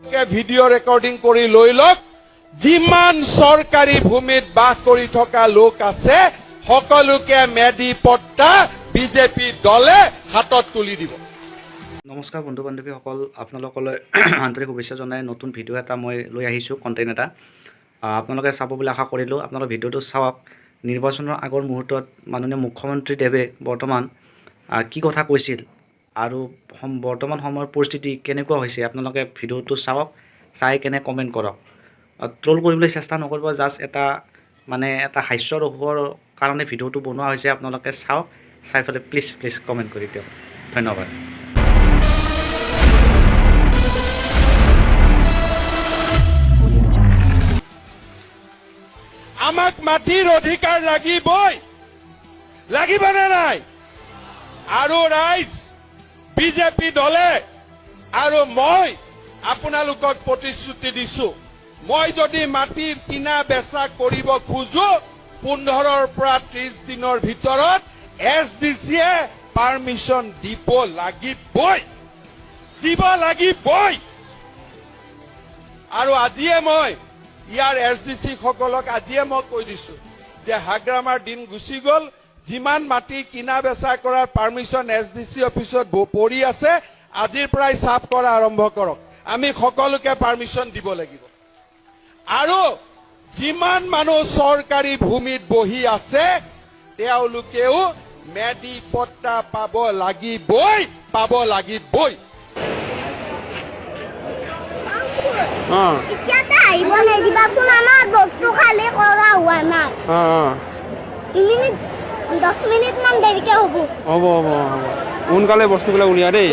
Video' recording কৰি লৈ লওক যিমান চৰকাৰী ভূমিত বাস কৰি থকা লোক আছে সকলোকে মেডি পট্টা বিজেপি দলে হাতত তুলি দিব। নমস্কাৰ বন্ধু বান্ধৱীসকল, আপোনালোকলৈ আন্তৰিক শুভেচ্ছা জনাই নতুন ভিডিঅ' এটা মই লৈ আহিছোঁ, কণ্টেণ্ট এটা আপোনালোকে চাব বুলি আশা কৰিলোঁ। আপোনালোকে ভিডিঅ'টো চাওক। নিৰ্বাচনৰ আগৰ মুহূৰ্তত মাননীয় মুখ্যমন্ত্ৰীদেৱে বৰ্তমান কি কথা কৈছিল আৰু বৰ্তমান সময়ৰ পৰিস্থিতি কেনেকুৱা হৈছে আপোনালোকে ভিডিঅ'টো চাওক, চাই কেনে কমেণ্ট কৰক। ট্ৰল কৰিবলৈ চেষ্টা নকৰিব, জাষ্ট এটা হাস্যৰসৰ কাৰণে ভিডিঅ'টো বনোৱা হৈছে। আপোনালোকে চাওক, চাই পেলাই প্লিজ কমেণ্ট কৰি দিয়ক। ধন্যবাদ। আমাক মাটিৰ অধিকাৰ লাগিবই, লাগিবনে নাই? আৰু ৰাইজ বিজেপি দলে আৰু মই আপোনালোকক প্ৰতিশ্ৰুতি দিছো, মই যদি মাটিৰ কিনা বেচা কৰিব খোজো 15ৰ পৰা 30 দিনৰ ভিতৰত SDCয়ে পাৰমিশন দিব লাগিবই। আৰু আজিয়ে মই ইয়াৰ SDC সকলক আজিয়ে মই কৈ দিছো যে হাগ্ৰামাৰ দিন গুচি গ'ল। যিমান মাটি কিনা বেচা কৰাৰ পাৰমিশন SDC অফিচত পৰি আছে, আজিৰ পৰাই সাফ কৰা আৰম্ভ কৰক। আমি সকলোকে পাৰমিশন দিব লাগিব। আৰু যিমান মানুহ চৰকাৰী ভূমিত বহি আছে তেওঁলোকেও মেডি পট্টা পাব লাগিবই। আহিব নিদিবাচোন, আমাৰ বস্তু খালি কৰা হোৱা নাই। 10 মিনিট মান দেৰিকে হ'ব। সোনকালে বস্তুবিলাক উলিয়া দেই।